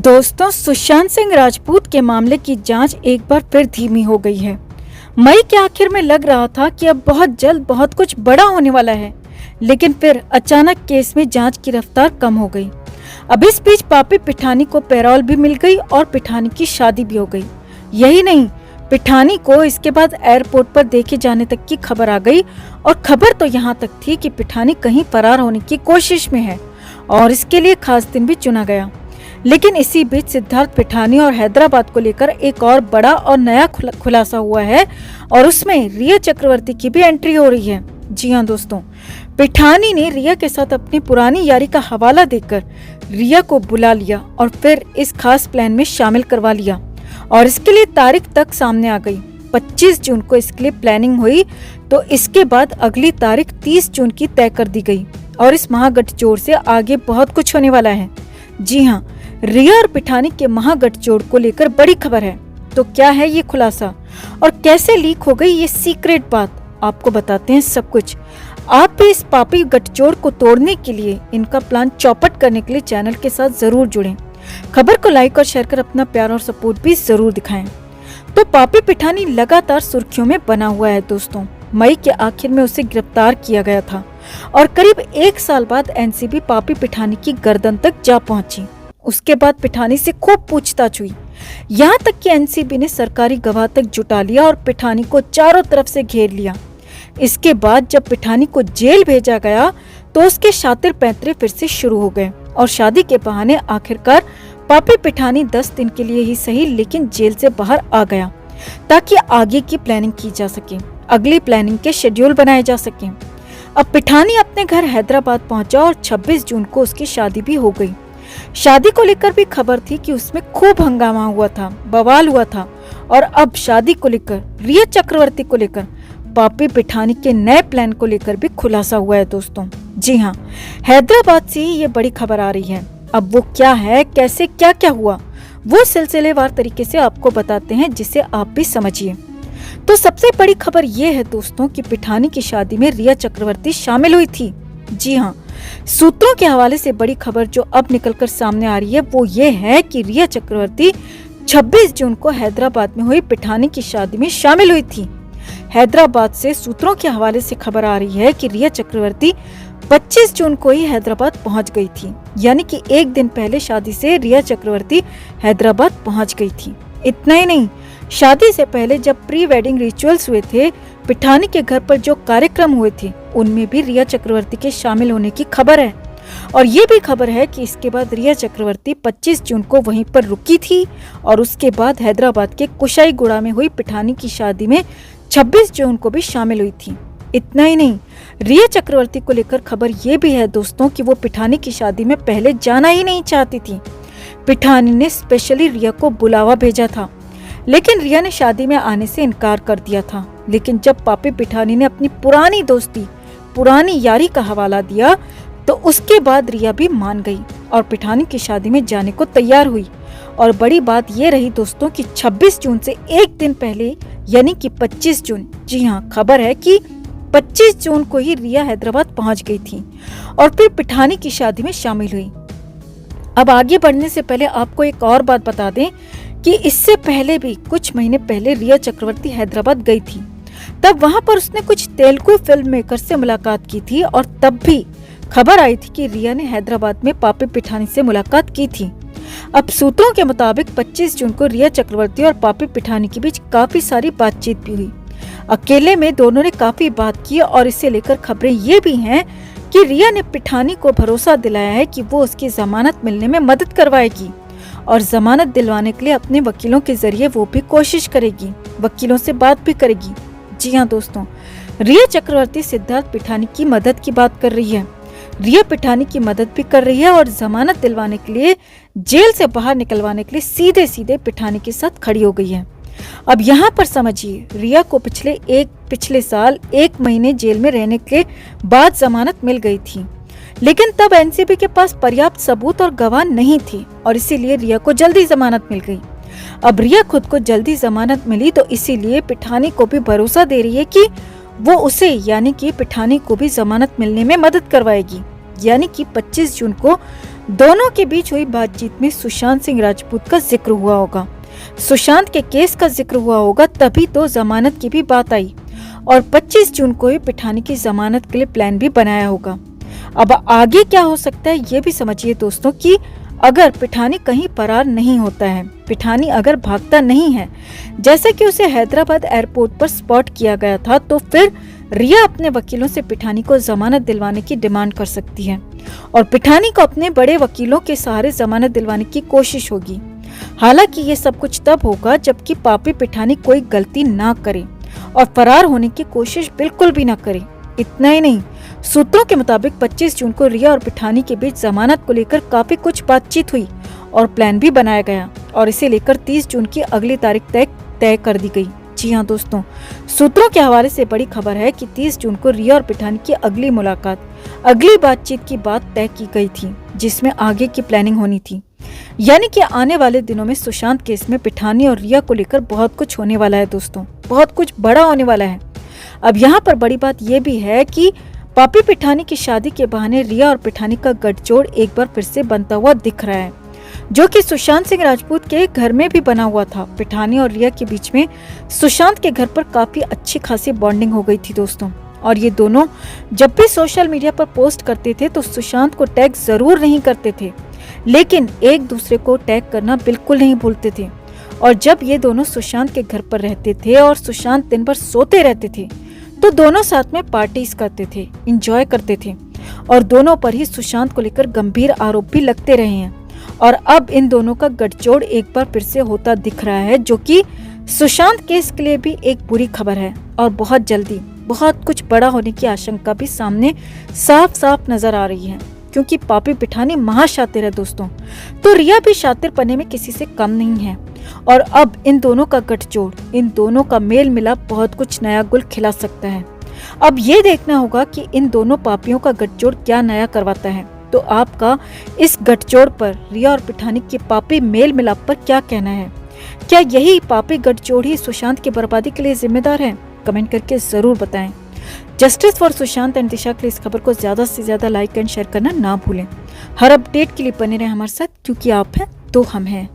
दोस्तों, सुशांत सिंह राजपूत के मामले की जांच एक बार फिर धीमी हो गई है। मई के आखिर में लग रहा था कि अब बहुत जल्द बहुत कुछ बड़ा होने वाला है, लेकिन फिर अचानक केस में जांच की रफ्तार कम हो गई। अब इस बीच पापी पिठानी को पैरोल भी मिल गई और पिठानी की शादी भी हो गई। यही नहीं, पिठानी को इसके बाद एयरपोर्ट पर देखे जाने तक की खबर आ गई और खबर तो यहाँ तक थी कि पिठानी कहीं फरार होने की कोशिश में है और इसके लिए खास दिन भी चुना गया। लेकिन इसी बीच सिद्धार्थ पिठानी और हैदराबाद को लेकर एक और बड़ा और नया खुलासा हुआ है और उसमें रिया चक्रवर्ती की भी एंट्री हो रही है। जी हाँ दोस्तों, पिठानी ने रिया के साथ अपनी पुरानी यारी का हवाला देकर रिया को बुला लिया और फिर इस खास प्लान में शामिल करवा लिया और इसके लिए तारीख तक सामने आ गई। 25 जून को इसके लिए प्लानिंग हुई तो इसके बाद अगली तारीख 30 जून की तय कर दी गई और इस महागठजोड़ से आगे बहुत कुछ होने वाला है। जी हाँ, रिया और पिठानी के महागठजोड़ को लेकर बड़ी खबर है। तो क्या है ये खुलासा और कैसे लीक हो गई ये सीक्रेट बात, आपको बताते हैं सब कुछ। आप भी इस पापी गठजोड़ को तोड़ने के लिए, इनका प्लान चौपट करने के लिए चैनल के साथ जरूर जुड़ें। खबर को लाइक और शेयर कर अपना प्यार और सपोर्ट भी जरूर दिखाएं। तो पापी पिठानी लगातार सुर्खियों में बना हुआ है दोस्तों। मई के आखिर में उसे गिरफ्तार किया गया था और करीब 1 साल बाद एनसीबी पापी पिठानी की गर्दन तक जा पहुंची। उसके बाद पिठानी से खूब पूछताछ हुई, यहाँ तक कि एनसीबी ने सरकारी गवाह तक जुटा लिया और पिठानी को चारों तरफ से घेर लिया। इसके बाद जब पिठानी को जेल भेजा गया तो उसके शातिर पैंतरे फिर से शुरू हो गए और शादी के बहाने आखिरकार पापी पिठानी 10 दिन के लिए ही सही लेकिन जेल से बाहर आ गया ताकि आगे की प्लानिंग की जा सके, अगली प्लानिंग के शेड्यूल बनाए जा सके। अब पिठानी अपने घर हैदराबाद पहुंचा और 26 जून को उसकी शादी भी हो गई। शादी को लेकर भी खबर थी कि उसमें खूब हंगामा हुआ था, बवाल हुआ था और अब शादी को लेकर, रिया चक्रवर्ती को लेकर, पापी पिठानी के नए प्लान को लेकर भी खुलासा हुआ है दोस्तों। जी हाँ, हैदराबाद से ये बड़ी खबर आ रही है। अब वो क्या है, कैसे, क्या क्या हुआ, वो सिलसिलेवार तरीके से आपको बताते हैं जिसे आप भी समझिए। तो सबसे बड़ी खबर ये है दोस्तों कि पिठानी की शादी में रिया चक्रवर्ती शामिल हुई थी। जी हाँ, सूत्रों के हवाले से बड़ी खबर जो अब निकलकर सामने आ रही है वो ये है कि रिया चक्रवर्ती 26 जून को हैदराबाद में हुई पिठानी की शादी में शामिल हुई थी। हैदराबाद से सूत्रों के हवाले से खबर आ रही है कि रिया चक्रवर्ती 25 जून को ही हैदराबाद पहुंच गई थी, यानी कि एक दिन पहले शादी से रिया चक्रवर्ती हैदराबाद पहुंच गई थी। इतना ही नहीं, शादी से पहले जब प्री वेडिंग रिचुअल्स हुए थे, पिठानी के घर पर जो कार्यक्रम हुए थे उनमें भी रिया चक्रवर्ती के शामिल होने की खबर है। और ये भी खबर है कि इसके बाद रिया चक्रवर्ती 25 जून को वहीं पर रुकी थी और उसके बाद हैदराबाद के कुशाईगुड़ा में हुई पिठानी की शादी में 26 जून को भी शामिल हुई थी। इतना ही नहीं, रिया चक्रवर्ती को लेकर खबर ये भी है दोस्तों कि वो पिठानी की शादी में पहले जाना ही नहीं चाहती थी। पिठानी ने स्पेशली रिया को बुलावा भेजा था, लेकिन रिया ने शादी में आने से इनकार कर दिया था। लेकिन जब पापी पिठानी ने अपनी पुरानी दोस्ती, पुरानी यारी का हवाला दिया तो उसके बाद रिया भी मान गई और पिठानी की शादी में जाने को तैयार हुई। और बड़ी बात ये रही दोस्तों कि 26 जून से एक दिन पहले यानी कि 25 जून, जी हाँ, खबर है कि 25 जून को ही रिया हैदराबाद पहुंच गई थी और फिर पिठानी की शादी में शामिल हुई। अब आगे बढ़ने से पहले आपको एक और बात बता दें कि इससे पहले भी कुछ महीने पहले रिया चक्रवर्ती हैदराबाद गई थी। तब वहां पर उसने कुछ तेलुगु फिल्म मेकर से मुलाकात की थी और तब भी खबर आई थी कि रिया ने हैदराबाद में पापी पिठानी से मुलाकात की थी। अब सूत्रों के मुताबिक 25 जून को रिया चक्रवर्ती और पापी पिठानी के बीच काफी सारी बातचीत भी हुई। अकेले में दोनों ने काफी बात की और इसे लेकर खबरें ये भी हैं कि रिया ने पिठानी को भरोसा दिलाया है कि वो उसकी जमानत मिलने में मदद करवाएगी और जमानत दिलवाने के लिए अपने वकीलों के जरिए वो भी कोशिश करेगी, वकीलों से बात भी करेगी। जी हाँ दोस्तों, रिया चक्रवर्ती सिद्धार्थ पिठानी की मदद की बात कर रही है, रिया पिठानी की मदद भी कर रही है और जमानत दिलवाने के लिए, जेल से बाहर निकलवाने के लिए सीधे सीधे पिठानी के साथ खड़ी हो गई है। अब यहाँ पर समझिए, रिया को पिछले साल 1 महीने जेल में रहने के बाद जमानत मिल गई थी, लेकिन तब एनसीबी के पास पर्याप्त सबूत और गवाह नहीं थे और इसीलिए रिया को जल्दी जमानत मिल गई। अब रिया खुद को जल्दी जमानत मिली तो इसीलिए पिठानी को भी भरोसा दे रही है कि वो उसे, यानी कि पिठानी को भी जमानत मिलने में मदद करवाएगी। यानी कि 25 जून को दोनों के बीच हुई बातचीत में सुशांत सिंह राजपूत का जिक्र हुआ होगा, सुशांत के केस का जिक्र हुआ होगा, तभी तो जमानत की भी बात आई और 25 जून को ही पिठानी की जमानत के लिए प्लान भी बनाया होगा। अब आगे क्या हो सकता है ये भी समझिए दोस्तों कि अगर पिठानी कहीं फरार नहीं होता है, पिठानी अगर भागता नहीं है, जैसे कि उसे हैदराबाद एयरपोर्ट पर स्पॉट किया गया था, तो फिर रिया अपने वकीलों से पिठानी को जमानत दिलवाने की डिमांड कर सकती है और पिठानी को अपने बड़े वकीलों के सहारे जमानत दिलवाने की कोशिश होगी। हालांकि ये सब कुछ तब होगा जबकि पापी पिठानी कोई गलती ना करे और फरार होने की कोशिश बिल्कुल भी ना करे। इतना ही नहीं, सूत्रों के मुताबिक 25 जून को रिया और पिठानी के बीच जमानत को लेकर काफी कुछ बातचीत हुई और प्लान भी बनाया गया और इसे लेकर 30 जून की अगली तारीख तय कर दी गई। जी हाँ दोस्तों, सूत्रों के हवाले से बड़ी खबर है कि 30 जून को रिया और पिठानी की अगली मुलाकात, अगली बातचीत की बात तय की गई थी, जिसमें आगे की प्लानिंग होनी थी। यानी कि आने वाले दिनों में सुशांत केस में पिठानी और रिया को लेकर बहुत कुछ होने वाला है दोस्तों, बहुत कुछ बड़ा होने वाला है। अब यहाँ पर बड़ी बात यह भी है कि पापी पिठानी की शादी के बहाने रिया और पिठानी का गठजोड़ एक बार फिर से बनता हुआ दिख रहा है, जो कि सुशांत सिंह राजपूत के घर में भी बना हुआ था। पिठानी और रिया के बीच में सुशांत के घर पर काफी अच्छी खासी बॉन्डिंग हो गई थी दोस्तों, और ये दोनों जब भी सोशल मीडिया पर पोस्ट करते थे तो सुशांत को टैग जरूर नहीं करते थे, लेकिन एक दूसरे को टैग करना बिल्कुल नहीं भूलते थे। और जब ये दोनों सुशांत के घर पर रहते थे और सुशांत दिन भर सोते रहते थे, तो दोनों साथ में पार्टीज करते थे, एंजॉय करते थे और दोनों पर ही सुशांत को लेकर गंभीर आरोप भी लगते रहे हैं। और अब इन दोनों का गठजोड़ एक बार फिर से होता दिख रहा है, जो कि सुशांत केस के लिए भी एक बुरी खबर है और बहुत जल्दी बहुत कुछ बड़ा होने की आशंका भी सामने साफ साफ नजर आ रही है, क्योंकि पापी पिठानी महाशातिर है दोस्तों, तो रिया भी शातिर पने में किसी से कम नहीं है। और अब इन दोनों का गठजोड़, इन दोनों का मेल मिलाप बहुत कुछ नया गुल खिला सकता है। अब ये देखना होगा कि इन दोनों पापियों का गठजोड़ क्या नया करवाता है। तो आपका इस गठजोड़ पर, रिया और पिठानी के पापी मेल मिलाप पर क्या कहना है? क्या यही पापी गठजोड़ ही सुशांत की बर्बादी के लिए जिम्मेदार है? कमेंट करके जरूर बताएं। जस्टिस फॉर सुशांत एंड दिशा के लिए इस खबर को ज्यादा से ज्यादा लाइक एंड शेयर करना ना भूलें। हर अपडेट के लिए बने रहें हमारे साथ, क्योंकि आप हैं तो हम हैं।